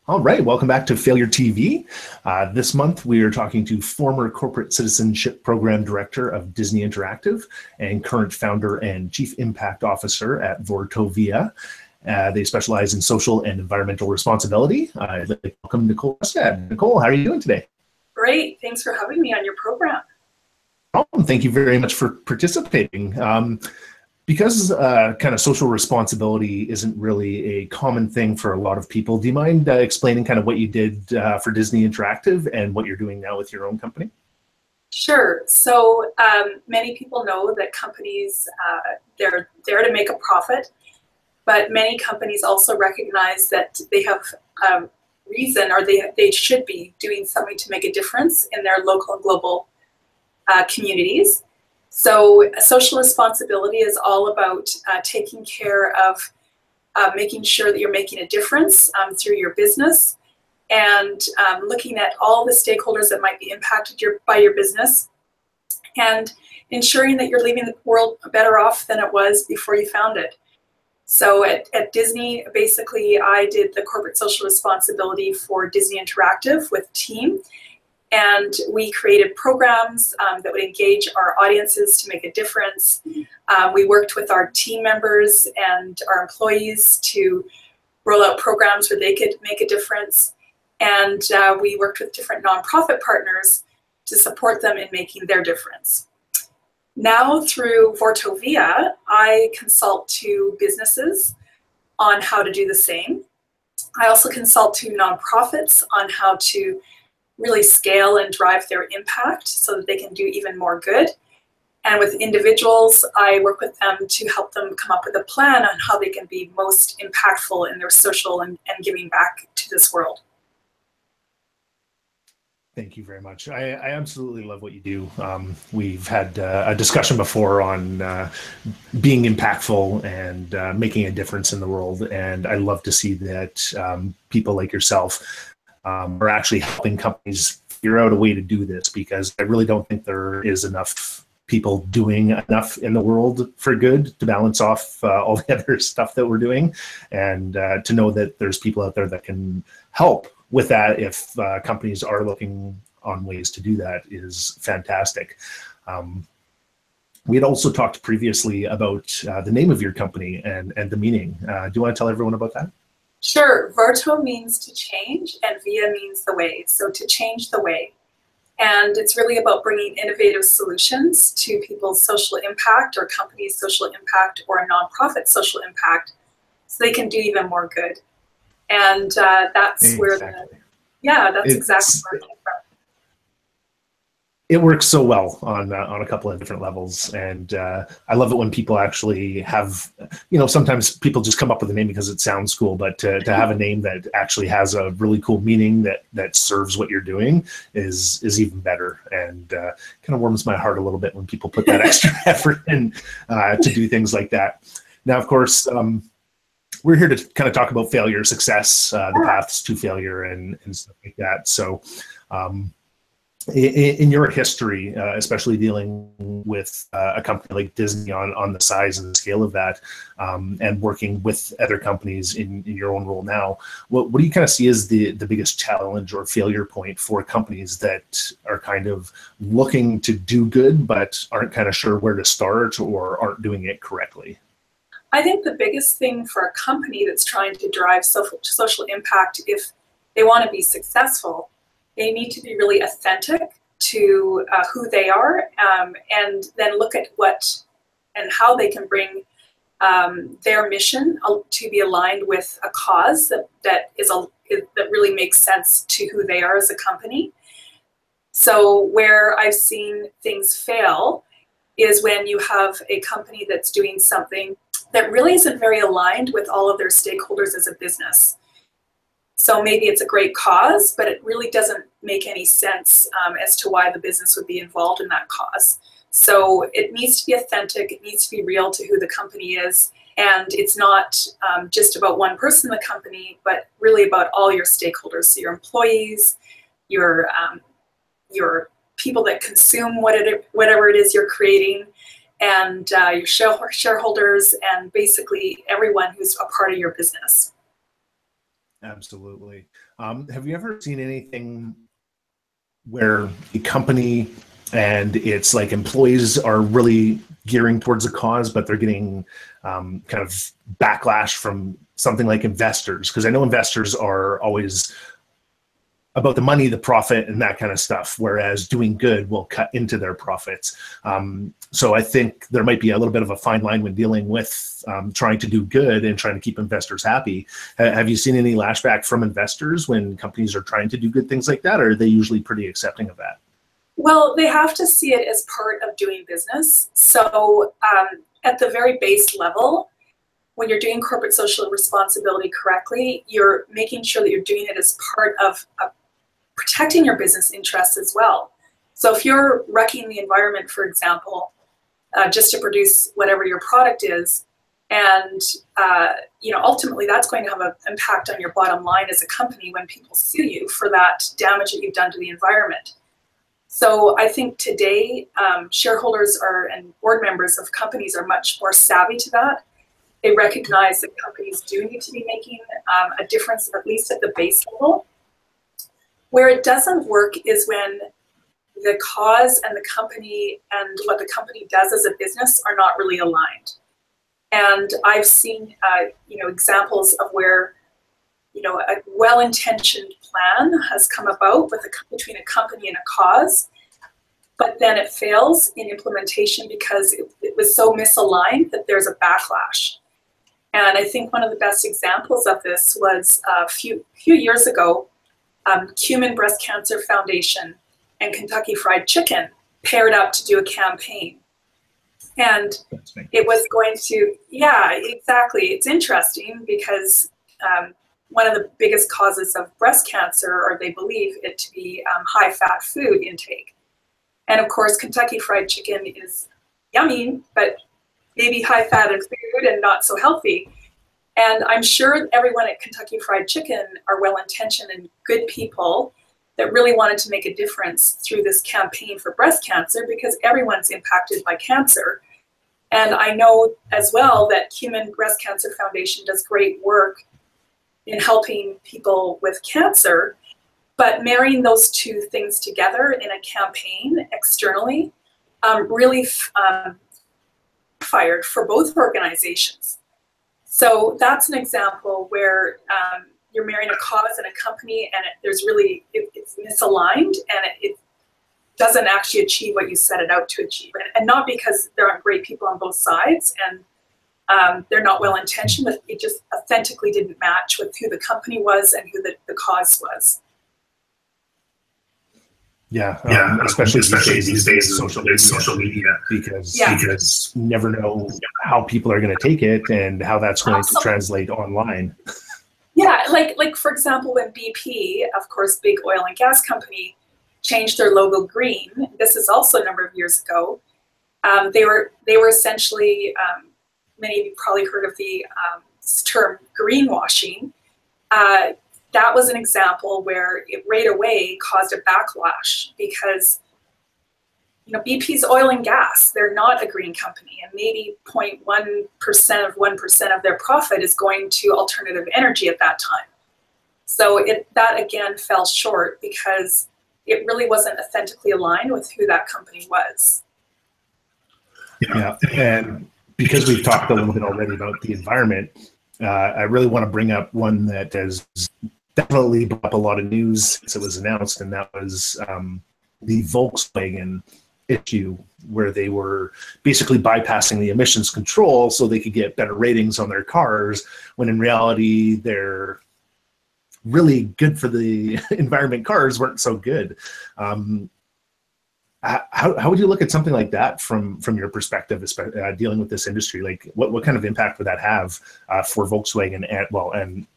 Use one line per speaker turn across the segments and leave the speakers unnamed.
All right, welcome back to Failure TV. This month we are talking to former Corporate Citizenship Program Director of Disney Interactive and current founder and Chief Impact Officer at Vortovia. They specialize in social and environmental responsibility. I'd like to welcome Nicole Rustad. Nicole, how are you doing today?
Great, thanks for having me on your program.
Thank you very much for participating. Because kind of social responsibility isn't really a common thing for a lot of people, do you mind explaining kind of what you did for Disney Interactive and what you're doing now with your own company?
Sure. So many people know that companies, they're there to make a profit, but many companies also recognize that they have a reason, or they should be doing something to make a difference in their local and global communities. So social responsibility is all about taking care of making sure that you're making a difference through your business, and looking at all the stakeholders that might be impacted by your business, and ensuring that you're leaving the world better off than it was before you found it. So at Disney, basically, I did the corporate social responsibility for Disney Interactive with a team. And we created programs that would engage our audiences to make a difference. We worked with our team members and our employees to roll out programs where they could make a difference. And we worked with different nonprofit partners to support them in making their difference. Now through Vortovia, I consult to businesses on how to do the same. I also consult to nonprofits on how to really scale and drive their impact so that they can do even more good. And with individuals, I work with them to help them come up with a plan on how they can be most impactful in their social and giving back to this world.
Thank you very much. I absolutely love what you do. We've had a discussion before on being impactful and making a difference in the world. And I love to see that people like yourself are actually helping companies figure out a way to do this, because I really don't think there is enough people doing enough in the world for good to balance off all the other stuff that we're doing. And to know that there's people out there that can help with that if companies are looking on ways to do that is fantastic. We had also talked previously about the name of your company and the meaning. Do you want to tell everyone about that?
Sure. Vorto means to change, and Via means the way. So to change the way. And it's really about bringing innovative solutions to people's social impact, or companies' social impact, or a nonprofit social impact, so they can do even more good. And that's exactly where that's exactly where it came from.
It works so well on a couple of different levels, and I love it when people actually have, sometimes people just come up with a name because it sounds cool, but to have a name that actually has a really cool meaning that serves what you're doing is even better, and kind of warms my heart a little bit when people put that extra effort in to do things like that. Now, of course, we're here to kind of talk about failure, success, the paths to failure, and stuff like that. So. In your history, especially dealing with a company like Disney on the size and scale of that, and working with other companies in your own role now, what do you kind of see as the biggest challenge or failure point for companies that are kind of looking to do good but aren't kind of sure where to start or aren't doing it correctly?
I think the biggest thing for a company that's trying to drive social impact, if they want to be successful, they need to be really authentic to who they are, and then look at what and how they can bring their mission to be aligned with a cause that really makes sense to who they are as a company. So where I've seen things fail is when you have a company that's doing something that really isn't very aligned with all of their stakeholders as a business. So maybe it's a great cause, but it really doesn't make any sense as to why the business would be involved in that cause. So it needs to be authentic, it needs to be real to who the company is, and it's not just about one person in the company, but really about all your stakeholders. So your employees, your people that consume whatever it is you're creating, and your shareholders, and basically everyone who's a part of your business.
Absolutely. Have you ever seen anything where a company and its like employees are really gearing towards a cause, but they're getting kind of backlash from something like investors? Because I know investors are always about the money, the profit, and that kind of stuff, whereas doing good will cut into their profits. So I think there might be a little bit of a fine line when dealing with trying to do good and trying to keep investors happy. Have you seen any lashback from investors when companies are trying to do good things like that, or are they usually pretty accepting of that?
Well, they have to see it as part of doing business. So at the very base level, when you're doing corporate social responsibility correctly, you're making sure that you're doing it as part of protecting your business interests as well. So if you're wrecking the environment, for example, just to produce whatever your product is, and ultimately that's going to have an impact on your bottom line as a company when people sue you for that damage that you've done to the environment. So I think today shareholders and board members of companies are much more savvy to that. They recognize that companies do need to be making a difference, at least at the base level. Where it doesn't work is when the cause and the company and what the company does as a business are not really aligned. And I've seen, examples of where, a well-intentioned plan has come about between a company and a cause, but then it fails in implementation because it was so misaligned that there's a backlash. And I think one of the best examples of this was a few years ago. Human Breast Cancer Foundation and Kentucky Fried Chicken paired up to do a campaign. And it was going to, yeah, exactly. It's interesting because one of the biggest causes of breast cancer, or they believe it to be high-fat food intake. And of course, Kentucky Fried Chicken is yummy, but maybe high-fat in food and not so healthy. And I'm sure everyone at Kentucky Fried Chicken are well-intentioned and good people that really wanted to make a difference through this campaign for breast cancer, because everyone's impacted by cancer. And I know as well that Human Breast Cancer Foundation does great work in helping people with cancer, but marrying those two things together in a campaign externally really fired for both organizations. So that's an example where you're marrying a cause and a company, and it's misaligned, and it doesn't actually achieve what you set it out to achieve. And not because there aren't great people on both sides, and they're not well-intentioned, but it just authentically didn't match with who the company was and who the cause was.
Yeah, especially these days, social media, because you never know how people are going to take it and how that's going to translate online.
Yeah, like for example, when BP, of course, big oil and gas company, changed their logo green. This is also a number of years ago. They were essentially, many of you probably heard of the term greenwashing. That was an example where it right away caused a backlash because, BP's oil and gas, they're not a green company, and maybe 0.1% of 1% of their profit is going to alternative energy at that time. So that again fell short because it really wasn't authentically aligned with who that company was.
Yeah, and because we've talked a little bit already about the environment, I really want to bring up one that has definitely brought up a lot of news since it was announced, and that was the Volkswagen issue, where they were basically bypassing the emissions control so they could get better ratings on their cars, when in reality they're really good for the environment. Cars weren't so good. How would you look at something like that from your perspective, dealing with this industry? Like, what kind of impact would that have for Volkswagen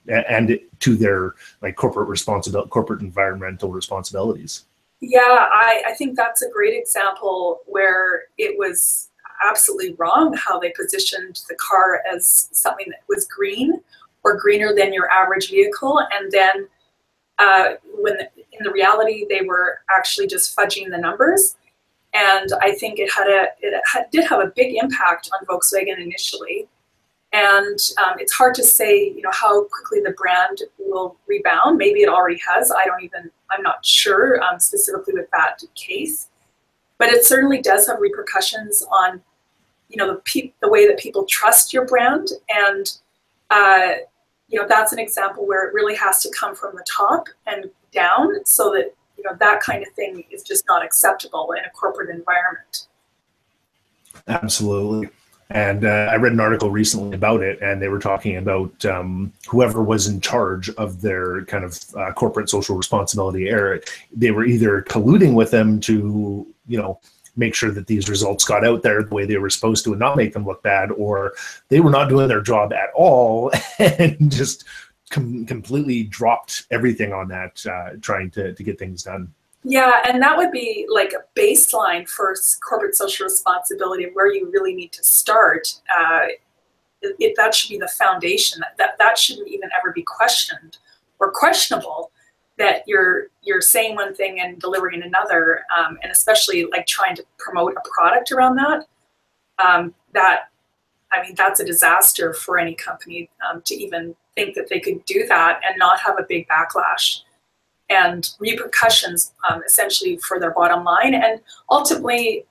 and to their like corporate environmental responsibilities?
Yeah, I think that's a great example where it was absolutely wrong how they positioned the car as something that was green or greener than your average vehicle, and then when in the reality they were actually just fudging the numbers. And I think it did have a big impact on Volkswagen initially. And it's hard to say, you know, how quickly the brand will rebound. Maybe it already has. I'm not sure specifically with that case. But it certainly does have repercussions on, you know, the way that people trust your brand. And, you know, that's an example where it really has to come from the top and down, so that, you know, that kind of thing is just not acceptable in a corporate environment.
Absolutely. And I read an article recently about it, and they were talking about whoever was in charge of their kind of corporate social responsibility area. They were either colluding with them to, you know, make sure that these results got out there the way they were supposed to and not make them look bad, or they were not doing their job at all and just completely dropped everything on that, trying to get things done.
Yeah, and that would be like a baseline for corporate social responsibility, where you really need to start. That should be the foundation. That shouldn't even ever be questioned or questionable. That you're saying one thing and delivering another, and especially like trying to promote a product around that. I mean, that's a disaster for any company to even think that they could do that and not have a big backlash and repercussions, essentially for their bottom line and ultimately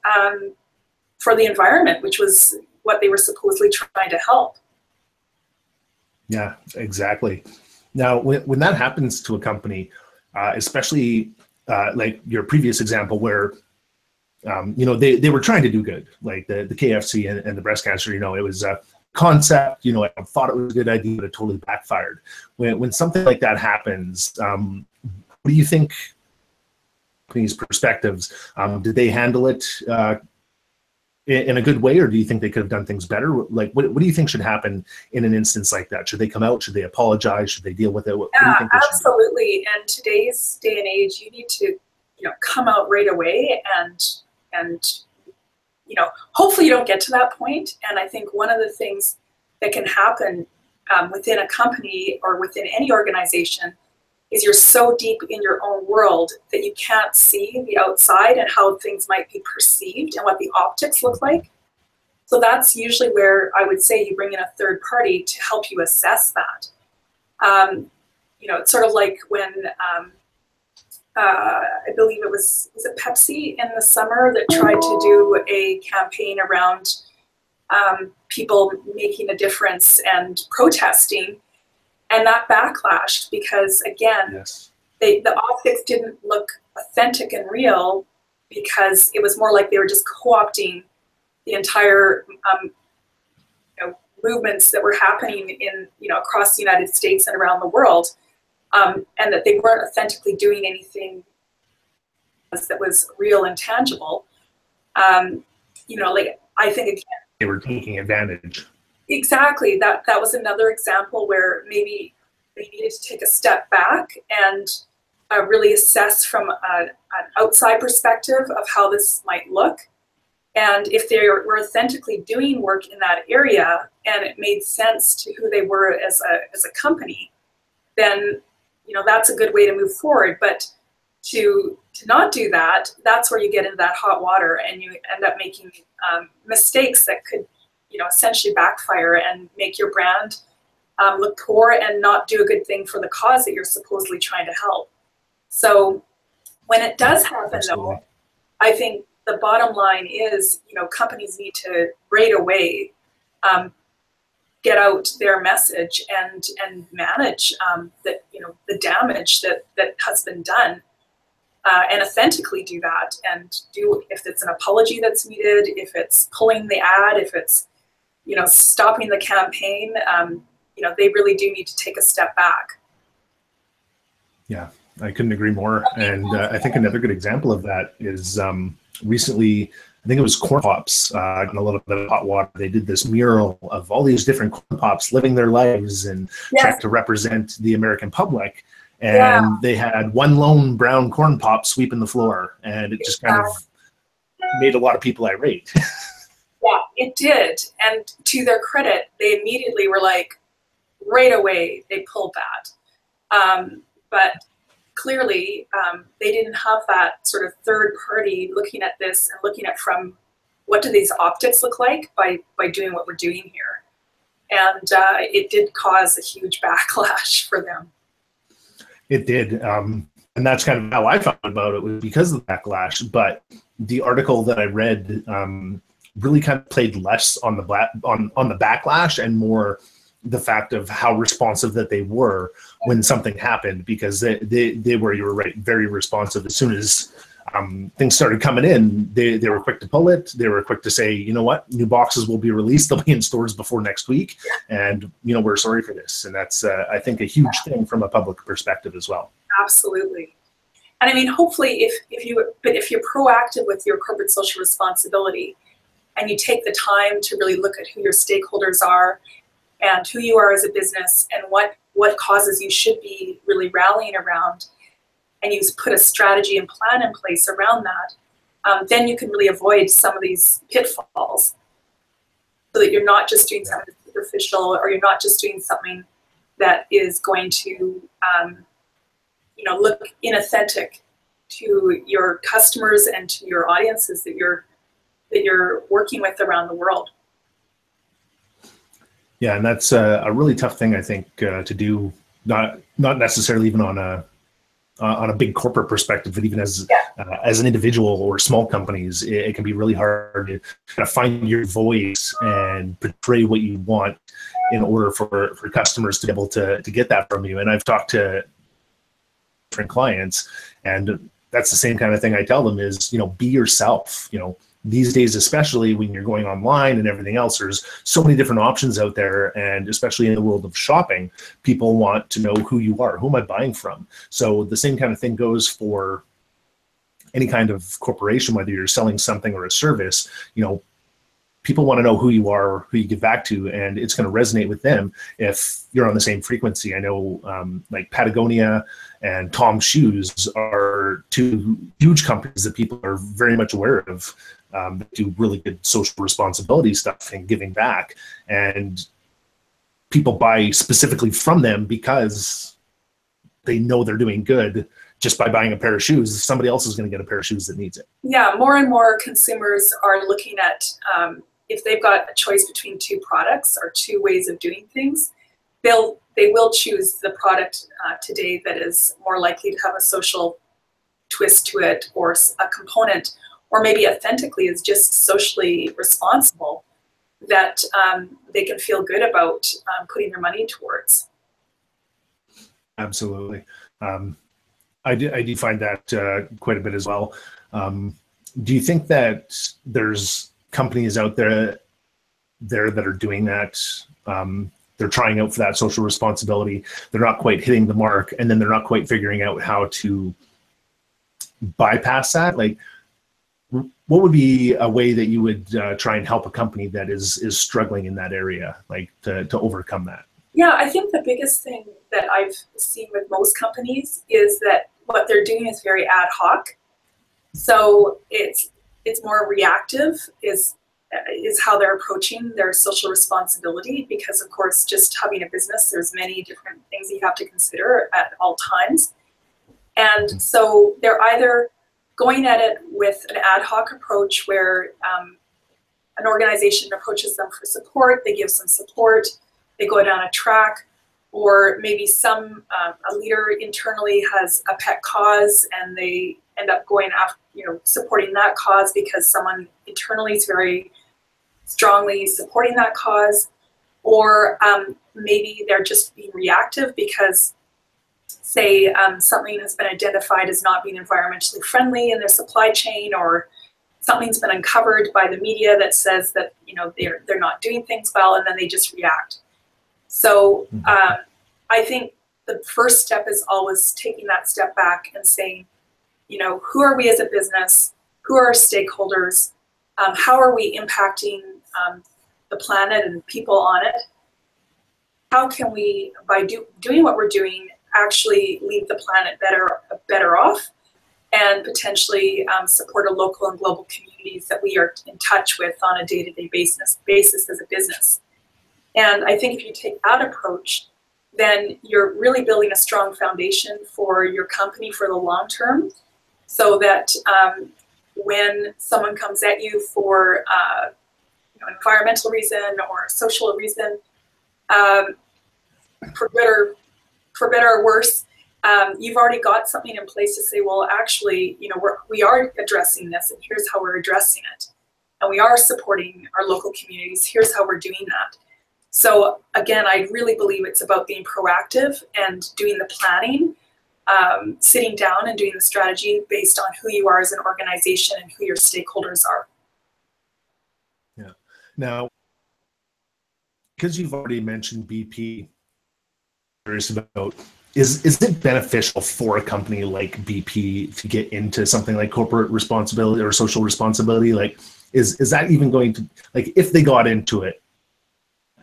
for the environment, which was what they were supposedly trying to help.
Yeah, exactly. Now, when that happens to a company, especially like your previous example where, you know, they were trying to do good, like the KFC and the breast cancer, you know, it was a concept, you know, I thought it was a good idea, but it totally backfired. When something like that happens, what do you think, companies' perspectives, did they handle it in a good way, or do you think they could have done things better? Like, what do you think should happen in an instance like that? Should they come out? Should they apologize? Should they deal with it? What do you think they should do?
Absolutely. And today's day and age, you need to, you know, come out right away and you know, hopefully you don't get to that point. And I think one of the things that can happen within a company or within any organization is you're so deep in your own world that you can't see the outside and how things might be perceived and what the optics look like. So that's usually where I would say you bring in a third party to help you assess that. You know, it's sort of like when I believe it was it Pepsi in the summer that tried to do a campaign around people making a difference and protesting. And that backlashed because, again, yes, the optics didn't look authentic and real because it was more like they were just co-opting the entire you know, movements that were happening in, you know, across the United States and around the world, and that they weren't authentically doing anything that was real and tangible. You know, like, I think, again,
they were taking advantage.
Exactly. That was another example where maybe they needed to take a step back and really assess from an outside perspective of how this might look. And if they were authentically doing work in that area and it made sense to who they were as a company, then, you know, that's a good way to move forward. But to not do that, that's where you get into that hot water and you end up making mistakes that could, you know, essentially backfire and make your brand look poor and not do a good thing for the cause that you're supposedly trying to help. So when it does happen, though, I think the bottom line is, you know, companies need to right away get out their message and manage that, you know, the damage that has been done, and authentically do that, and do, if it's an apology that's needed, if it's pulling the ad, if it's, you know, stopping the campaign, you know, they really do need to take a step back.
Yeah, I couldn't agree more. And I think another good example of that is recently, I think it was Corn Pops, in a little bit of hot water. They did this mural of all these different Corn Pops living their lives and trying to represent the American public. And they had one lone brown corn pop sweeping the floor, and it just kind of made a lot of people irate.
Yeah, it did. And to their credit, they immediately were like, right away, they pulled that. But clearly, they didn't have that sort of third party looking at this and looking at from what do these optics look like by doing what we're doing here. And it did cause a huge backlash for them.
It did. And that's kind of how I found about it, was because of the backlash. But the article that I read really kind of played less on the on the backlash and more the fact of how responsive that they were when something happened, because they were, you were right, very responsive. As soon as things started coming in, they were quick to pull it. They were quick to say, you know what, new boxes will be released. They'll be in stores before next week. And, you know, we're sorry for this. And that's, I think, a huge thing from a public perspective as well.
Absolutely. And I mean, hopefully if you're proactive with your corporate social responsibility and you take the time to really look at who your stakeholders are and who you are as a business and what causes you should be really rallying around, and you put a strategy and plan in place around that, then you can really avoid some of these pitfalls, so that you're not just doing something superficial, or you're not just doing something that is going to look inauthentic to your customers and to your audiences that you're working with around the world.
Yeah, and that's a really tough thing, I think, to do. Not necessarily even on a big corporate perspective, but even as an individual or small companies, it can be really hard to kind of find your voice and portray what you want in order for customers to be able to get that from you. And I've talked to different clients, and that's the same kind of thing I tell them is, be yourself. These days, especially when you're going online and everything else, there's so many different options out there. And especially in the world of shopping, people want to know who you are. Who am I buying from? So the same kind of thing goes for any kind of corporation, whether you're selling something or a service. People want to know who you are, who you give back to, and it's going to resonate with them if you're on the same frequency. I know like Patagonia and Tom's Shoes are two huge companies that people are very much aware of, that do really good social responsibility stuff and giving back. And people buy specifically from them because they know they're doing good. Just by buying a pair of shoes, somebody else is going to get a pair of shoes that needs it. Yeah,
more and more consumers are looking at, if they've got a choice between two products or two ways of doing things, they will choose the product today that is more likely to have a social twist to it, or a component, or maybe authentically is just socially responsible, that they can feel good about putting their money towards.
Absolutely. I do find that quite a bit as well. Do you think that there's companies out there that are doing that? They're trying out for that social responsibility. They're not quite hitting the mark, and then they're not quite figuring out how to bypass that. Like, what would be a way that you would try and help a company that is struggling in that area, like to overcome that?
Yeah, I think the biggest thing that I've seen with most companies is that what they're doing is very ad hoc. So it's more reactive is how they're approaching their social responsibility, because of course, just having a business, there's many different things you have to consider at all times. And so they're either going at it with an ad hoc approach where an organization approaches them for support, they give some support, they go down a track, or maybe a leader internally has a pet cause and they end up going after, supporting that cause because someone internally is very strongly supporting that cause. Or maybe they're just being reactive because, say, something has been identified as not being environmentally friendly in their supply chain, or something's been uncovered by the media that says that they're not doing things well, and then they just react. So I think the first step is always taking that step back and saying, who are we as a business? Who are our stakeholders? How are we impacting the planet and people on it? How can we, by doing what we're doing, actually leave the planet better off, and potentially support a local and global communities that we are in touch with on a day-to-day basis as a business? And I think if you take that approach, then you're really building a strong foundation for your company for the long term, so that when someone comes at you for environmental reason or social reason, for better or worse, you've already got something in place to say, well, actually, you know, we are addressing this, and here's how we're addressing it. And we are supporting our local communities. Here's how we're doing that. So again, I really believe it's about being proactive and doing the planning, sitting down and doing the strategy based on who you are as an organization and who your stakeholders are.
Yeah. Now, because you've already mentioned BP, curious about, is it beneficial for a company like BP to get into something like corporate responsibility or social responsibility? Like, is that even going to, like, if they got into it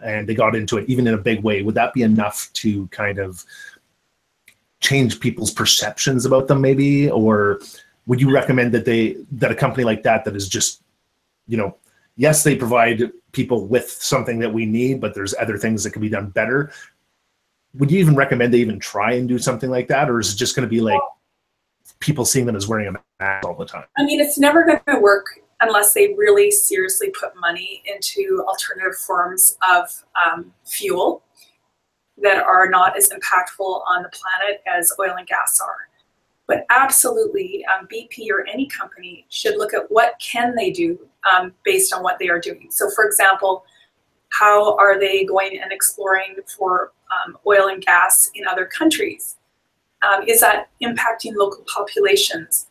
and they got into it even in a big way, would that be enough to kind of change people's perceptions about them maybe? Or would you recommend that a company like that is just, you know, yes, they provide people with something that we need, but there's other things that can be done better? Would you even recommend they even try and do something like that? Or is it just going to be like people seeing them as wearing a mask all the time?
I mean, it's never going to work unless they really seriously put money into alternative forms of fuel that are not as impactful on the planet as oil and gas are. But absolutely, BP or any company should look at what can they do based on what they are doing. So for example, how are they going and exploring for oil and gas in other countries? Is that impacting local populations?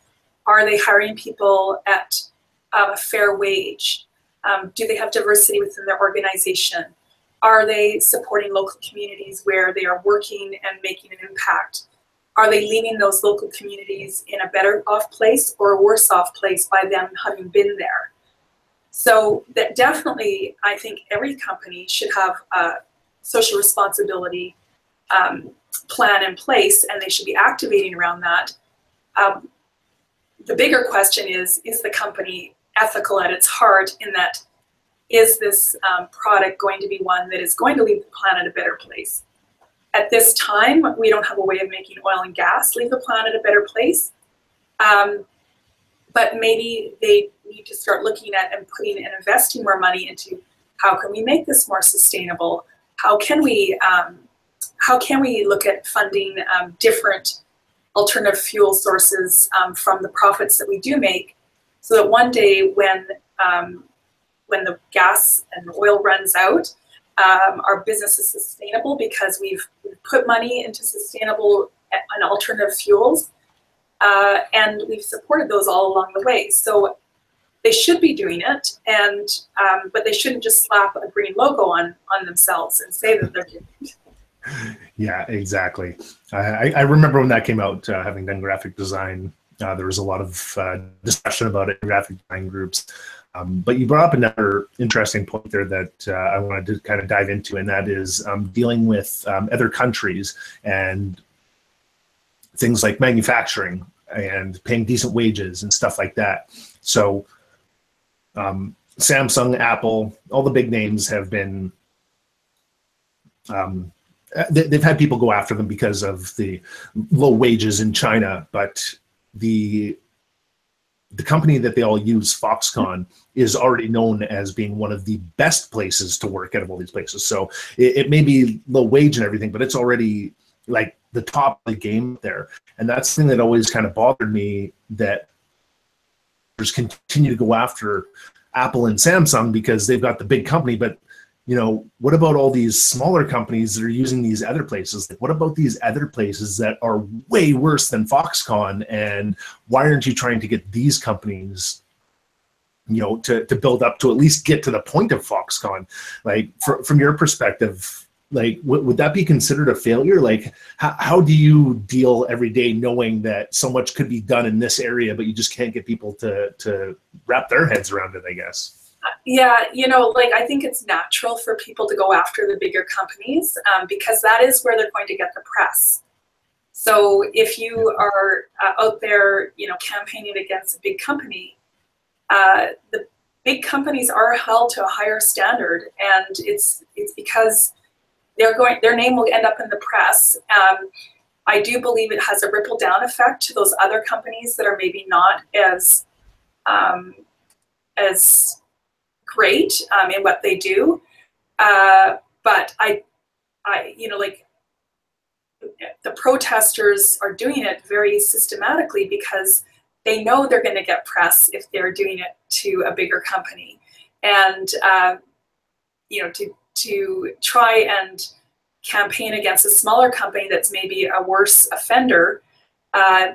Are they hiring people at a fair wage? Do they have diversity within their organization? Are they supporting local communities where they are working and making an impact? Are they leaving those local communities in a better off place or a worse off place by them having been there? So that definitely, I think every company should have a social responsibility plan in place, and they should be activating around that. The bigger question is the company ethical at its heart, in that, is this product going to be one that is going to leave the planet a better place? At this time, we don't have a way of making oil and gas leave the planet a better place. But maybe they need to start looking at and putting and investing more money into how can we make this more sustainable? How can we look at funding different alternative fuel sources from the profits that we do make, so that one day when the gas and oil runs out, our business is sustainable because we've put money into sustainable and alternative fuels, and we've supported those all along the way. So they should be doing it, and but they shouldn't just slap a green logo on themselves and say that they're doing it.
Yeah, exactly. I remember when that came out, having done graphic design, there was a lot of discussion about it in graphic design groups. But you brought up another interesting point there that I wanted to kind of dive into, and that is dealing with other countries and things like manufacturing and paying decent wages and stuff like that. So Samsung, Apple, all the big names have been, they've had people go after them because of the low wages in China, but the company that they all use, Foxconn, is already known as being one of the best places to work out of all these places. So it may be low wage and everything, but it's already like the top of the game there. And that's the thing that always kind of bothered me, that there's continue to go after Apple and Samsung because they've got the big company, but you know, what about all these smaller companies that are using these other places? Like, what about these other places that are way worse than Foxconn? And why aren't you trying to get these companies, you know, to build up to at least get to the point of Foxconn? Like, from your perspective, like, would that be considered a failure? Like, how do you deal every day knowing that so much could be done in this area, but you just can't get people to wrap their heads around it, I guess?
Yeah, you know, like, I think it's natural for people to go after the bigger companies because that is where they're going to get the press. So if you are out there, you know, campaigning against a big company, the big companies are held to a higher standard, and it's because their name will end up in the press. I do believe it has a ripple down effect to those other companies that are maybe not as great in what they do, but like the protesters are doing it very systematically because they know they're going to get press if they're doing it to a bigger company. And, to try and campaign against a smaller company that's maybe a worse offender,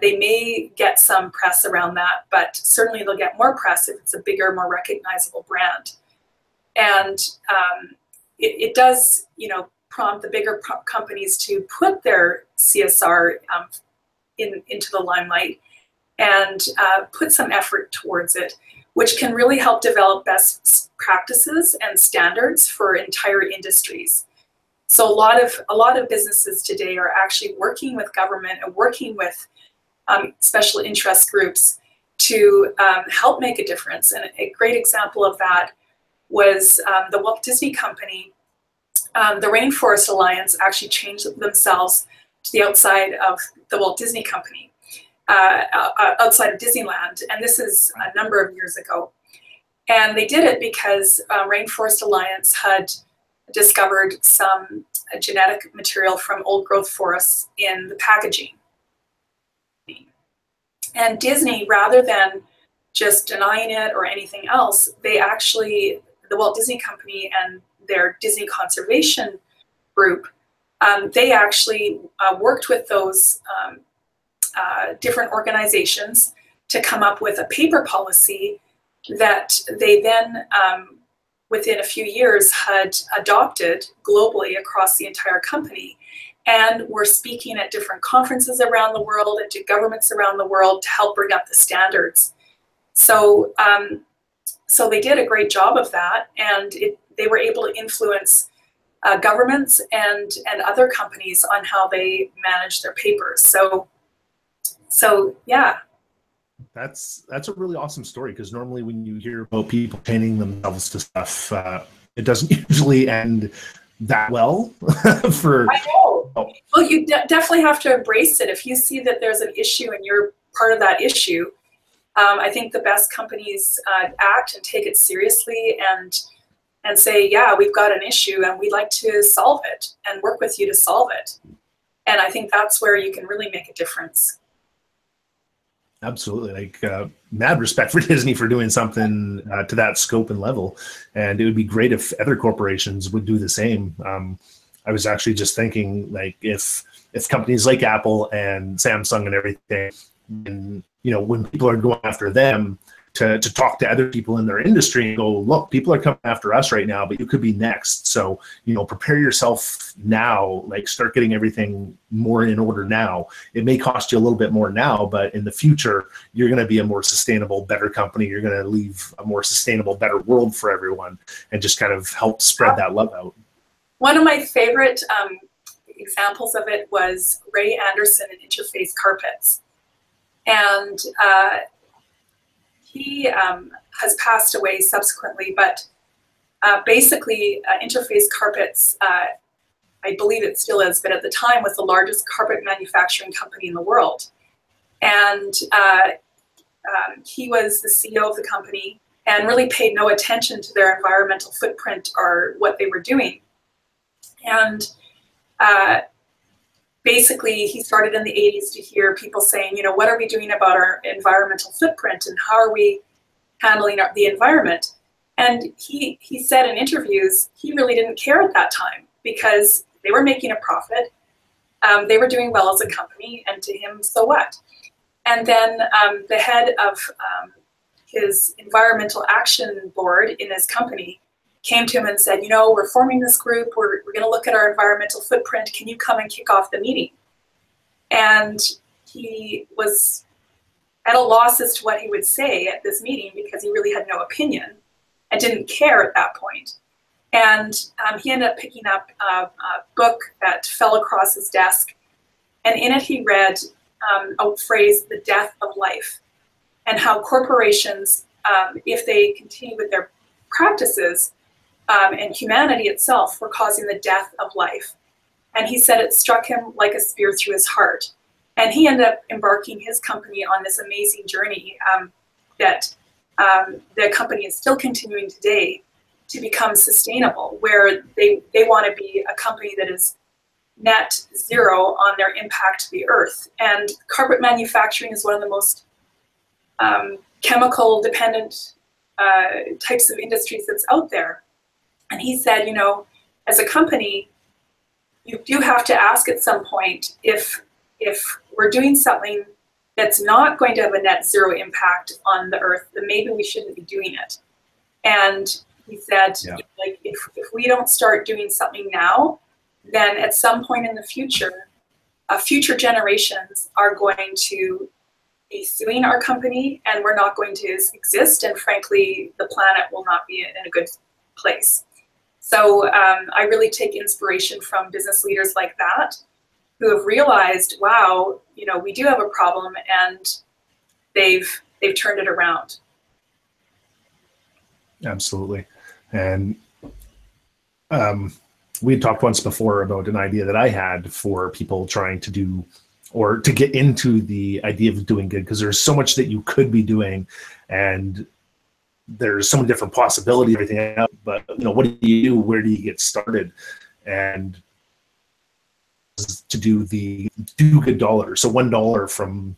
they may get some press around that, but certainly they'll get more press if it's a bigger, more recognizable brand. And it does, prompt the bigger companies to put their CSR into the limelight and put some effort towards it, which can really help develop best practices and standards for entire industries. So a lot of businesses today are actually working with government and working with special interest groups to help make a difference. And a great example of that was the Walt Disney Company. The Rainforest Alliance actually changed themselves to the outside of the Walt Disney Company, outside of Disneyland. And this is a number of years ago. And they did it because Rainforest Alliance had discovered some genetic material from old growth forests in the packaging. And Disney, rather than just denying it or anything else, they actually, the Walt Disney Company and their Disney Conservation Group, they actually worked with those different organizations to come up with a paper policy that they then, within a few years, had adopted globally across the entire company, and were speaking at different conferences around the world and to governments around the world to help bring up the standards. So, so they did a great job of that, and they were able to influence governments and other companies on how they manage their papers. So yeah.
That's a really awesome story, because normally when you hear about people chaining themselves to stuff, it doesn't usually end that well. For
I know. Well, you definitely have to embrace it. If you see that there's an issue and you're part of that issue, I think the best companies act and take it seriously and say, yeah, we've got an issue and we'd like to solve it and work with you to solve it. And I think that's where you can really make a difference.
Absolutely. Like, mad respect for Disney for doing something to that scope and level. And it would be great if other corporations would do the same. I was actually just thinking, like, if companies like Apple and Samsung and everything, and, when people are going after them to talk to other people in their industry and go, look, people are coming after us right now, but you could be next. So, prepare yourself now, like, start getting everything more in order now. It may cost you a little bit more now, but in the future, you're going to be a more sustainable, better company. You're going to leave a more sustainable, better world for everyone, and just kind of help spread that love out.
One of my favorite examples of it was Ray Anderson in Interface Carpets. And he has passed away subsequently, but basically Interface Carpets, I believe it still is, but at the time was the largest carpet manufacturing company in the world. And he was the CEO of the company and really paid no attention to their environmental footprint or what they were doing. And basically, he started in the 80s to hear people saying, what are we doing about our environmental footprint and how are we handling the environment? And he said in interviews, he really didn't care at that time because they were making a profit. They were doing well as a company, and to him, so what? And then the head of his environmental action board in his company came to him and said, we're forming this group, we're going to look at our environmental footprint, can you come and kick off the meeting? And he was at a loss as to what he would say at this meeting because he really had no opinion and didn't care at that point. And he ended up picking up a book that fell across his desk, and in it he read a phrase, the death of life, and how corporations, if they continue with their practices, and humanity itself were causing the death of life. And he said it struck him like a spear through his heart. And he ended up embarking his company on this amazing journey that the company is still continuing today to become sustainable, where they want to be a company that is net zero on their impact to the earth. And carpet manufacturing is one of the most chemical dependent types of industries that's out there. And he said, you know, as a company, you do have to ask at some point if we're doing something that's not going to have a net zero impact on the earth, then maybe we shouldn't be doing it. And he said, like, if we don't start doing something now, then at some point in the future, future generations are going to be suing our company, and we're not going to exist, and frankly, the planet will not be in a good place. So I really take inspiration from business leaders like that, who have realized, wow, you know, we do have a problem, and they've turned it around.
Absolutely. And we had talked once before about an idea that I had for people trying to do, or to get into the idea of doing good, because there's so much that you could be doing, and there's so many different possibilities, everything else, but you know, what do you do? Where do you get started? And to do the do good dollar. So $1 from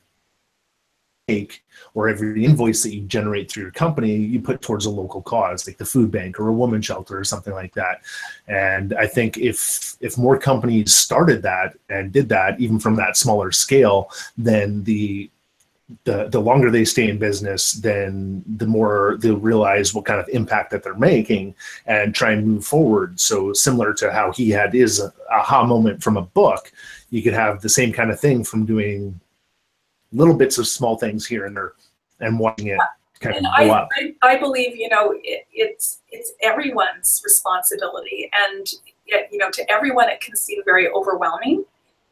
take, or every invoice that you generate through your company, you put towards a local cause, like the food bank or a women's shelter or something like that. And I think if more companies started that and did that, even from that smaller scale, then the longer they stay in business, then the more they'll realize what kind of impact that they're making and try and move forward. So similar to how he had his aha moment from a book, you could have the same kind of thing from doing little bits of small things here and there and watching it kind of go up.
I believe, you know, it's everyone's responsibility, and you know, to everyone it can seem very overwhelming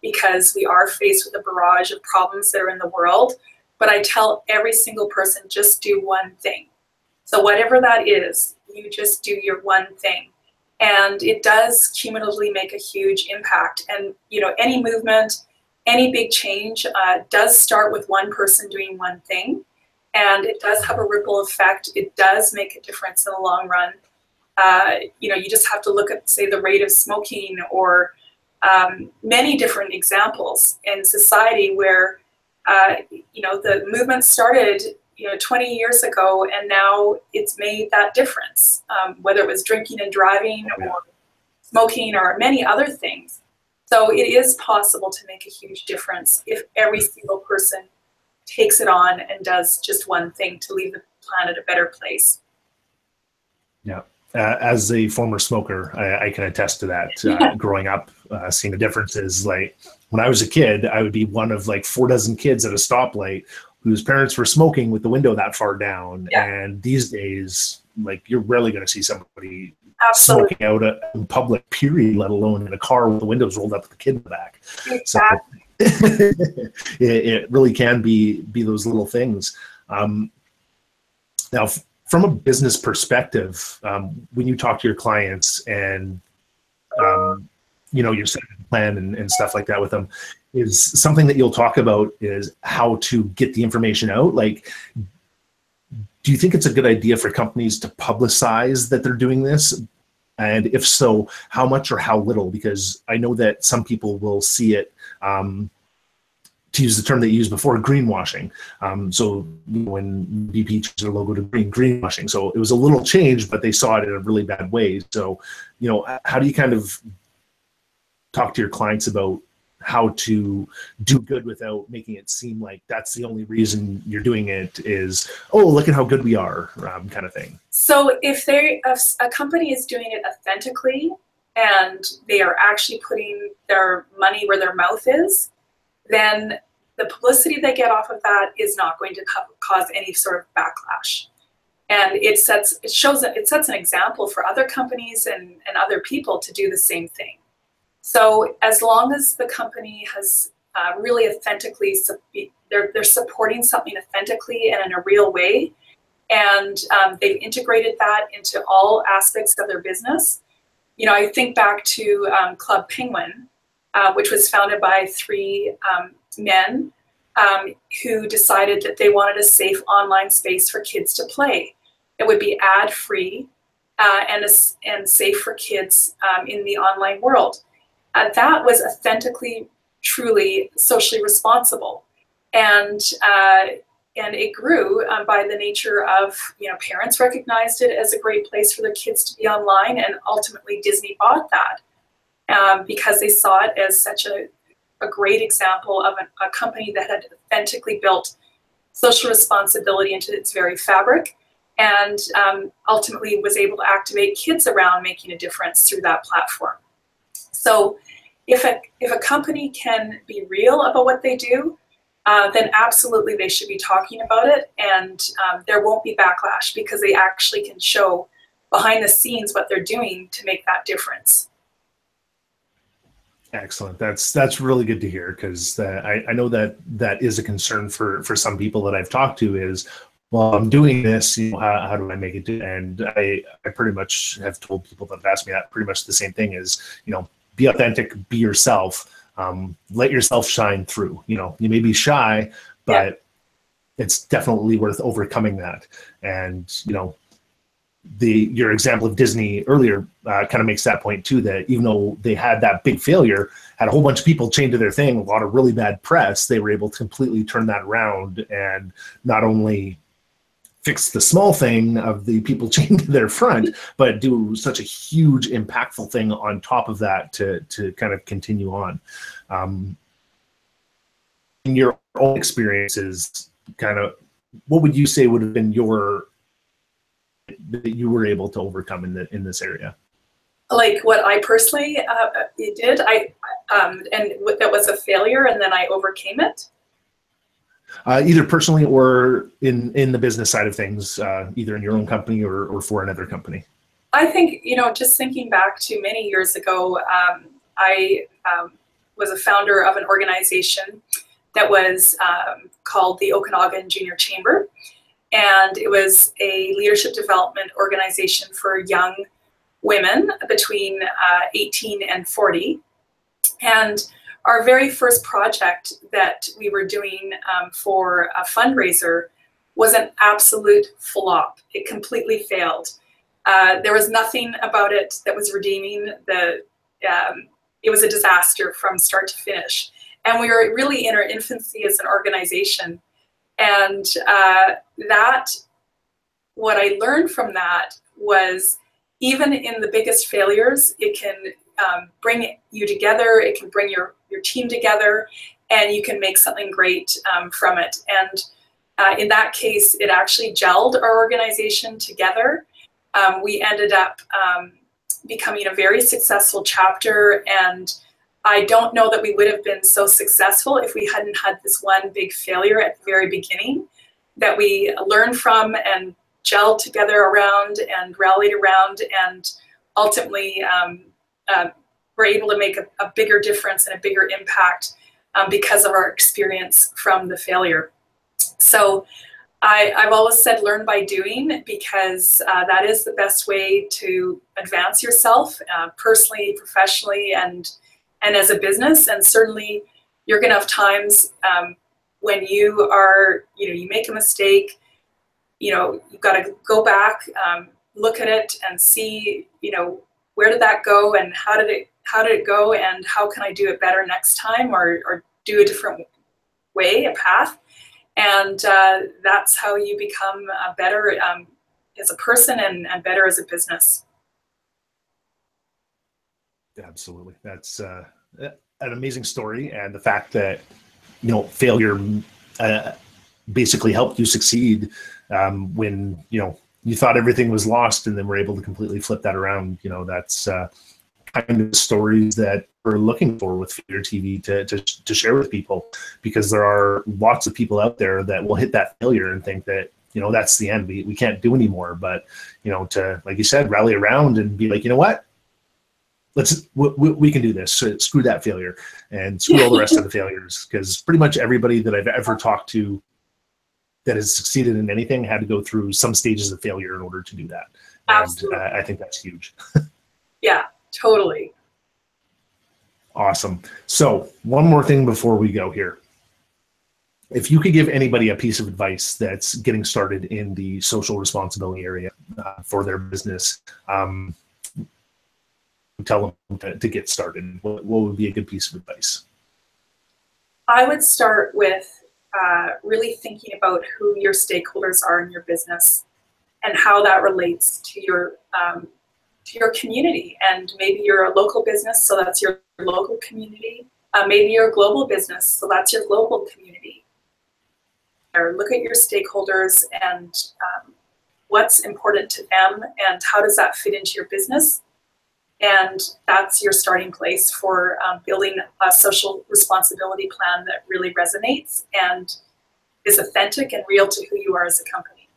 because we are faced with a barrage of problems that are in the world. But I tell every single person, just do one thing. So whatever that is, you just do your one thing. And it does cumulatively make a huge impact. And, you know, any movement, any big change does start with one person doing one thing. And it does have a ripple effect. It does make a difference in the long run. You know, you just have to look at, say, the rate of smoking, or many different examples in society where you know, the movement started, you know, 20 years ago, and now it's made that difference, whether it was drinking and driving or smoking or many other things. So it is possible to make a huge difference if every single person takes it on and does just one thing to leave the planet a better place.
Yeah. As a former smoker, I can attest to that. Growing up, seeing the differences. Like when I was a kid, I would be one of like 4 dozen kids at a stoplight whose parents were smoking with the window that far down. Yeah. And these days, like, you're rarely going to see somebody smoking out in public, period, let alone in a car with the windows rolled up with the kid in the back. Exactly. So it really can be those little things. Now, from a business perspective, when you talk to your clients and, you know, you're setting a plan and stuff like that with them, is something that you'll talk about is how to get the information out. Like, do you think it's a good idea for companies to publicize that they're doing this? And if so, how much or how little? Because I know that some people will see it, to use the term they used before, greenwashing. So when BP changed their logo to greenwashing. So it was a little change, but they saw it in a really bad way. So, you know, how do you kind of talk to your clients about how to do good without making it seem like that's the only reason you're doing it is, oh, look at how good we are, kind of thing? So
if a company is doing it authentically and they are actually putting their money where their mouth is, then the publicity they get off of that is not going to cause any sort of backlash. And it sets an example for other companies and other people to do the same thing. So as long as the company has really authentically, they're supporting something authentically and in a real way, and they've integrated that into all aspects of their business. You know, I think back to Club Penguin, which was founded by 3 men who decided that they wanted a safe online space for kids to play. It would be ad-free and safe for kids in the online world. that was authentically, truly socially responsible. And it grew by the nature of, parents recognized it as a great place for their kids to be online, and ultimately Disney bought that because they saw it as such a great example of a company that had authentically built social responsibility into its very fabric, and ultimately was able to activate kids around making a difference through that platform. So if a company can be real about what they do, then absolutely they should be talking about it, and there won't be backlash because they actually can show behind the scenes what they're doing to make that difference.
Excellent. That's really good to hear, because I know that is a concern for some people that I've talked to is, well, I'm doing this, how do I make it do? And I pretty much have told people that have asked me that pretty much the same thing is, be authentic, be yourself, let yourself shine through. You may be shy, but it's definitely worth overcoming that. And, your example of Disney earlier kind of makes that point too, that even though they had that big failure, had a whole bunch of people chained to their thing, a lot of really bad press, they were able to completely turn that around and not only fix the small thing of the people chained to their front, but do such a huge impactful thing on top of that to kind of continue on. In your own experiences, kind of, what would you say would have been that you were able to overcome in this area?
Like what I personally did, and that was a failure, and then I overcame it.
Either personally or in the business side of things, either in your own company or for another company.
I think, just thinking back to many years ago, I was a founder of an organization that was called the Okanagan Junior Chamber. And it was a leadership development organization for young women between 18 and 40. And our very first project that we were doing for a fundraiser was an absolute flop. It completely failed. There was nothing about it that was redeeming. It was a disaster from start to finish. And we were really in our infancy as an organization. And what I learned from that was, even in the biggest failures, it can bring you together, it can bring your team together, and you can make something great from it. And in that case, it actually gelled our organization together. We ended up becoming a very successful chapter, and I don't know that we would have been so successful if we hadn't had this one big failure at the very beginning that we learned from and gelled together around and rallied around, and ultimately were able to make a bigger difference and a bigger impact because of our experience from the failure. So I've always said learn by doing, because that is the best way to advance yourself personally, professionally, and as a business. And certainly you're going to have times when you are, you make a mistake, you've got to go back, look at it and see, where did that go and how did it go, and how can I do it better next time, or do a different way, a path. And that's how you become better as a person and better as a business.
Absolutely. That's an amazing story. And the fact that, failure basically helped you succeed when, you thought everything was lost, and then were able to completely flip that around. That's kind of stories that we're looking for with FailureTV to share with people, because there are lots of people out there that will hit that failure and think that, that's the end. We can't do anymore. But, to, like you said, rally around and be like, you know what? We can do this. So screw that failure and screw all the rest of the failures, because pretty much everybody that I've ever talked to that has succeeded in anything had to go through some stages of failure in order to do that.
Absolutely.
And I think that's huge.
Yeah, totally.
Awesome. So one more thing before we go here. If you could give anybody a piece of advice that's getting started in the social responsibility area for their business, tell them to get started? What would be a good piece of advice?
I would start with really thinking about who your stakeholders are in your business and how that relates to your community. And maybe you're a local business, so that's your local community. Maybe you're a global business, so that's your global community. Or look at your stakeholders and what's important to them and how does that fit into your business. And that's your starting place for building a social responsibility plan that really resonates and is authentic and real to who you are as a company.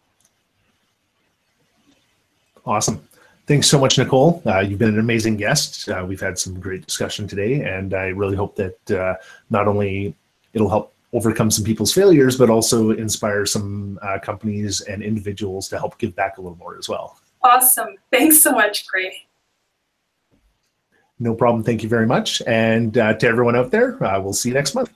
Awesome. Thanks so much, Nicole. You've been an amazing guest. We've had some great discussion today, and I really hope that not only it'll help overcome some people's failures, but also inspire some companies and individuals to help give back a little more as well.
Awesome. Thanks so much, Gray.
No problem. Thank you very much. And to everyone out there, we'll see you next month.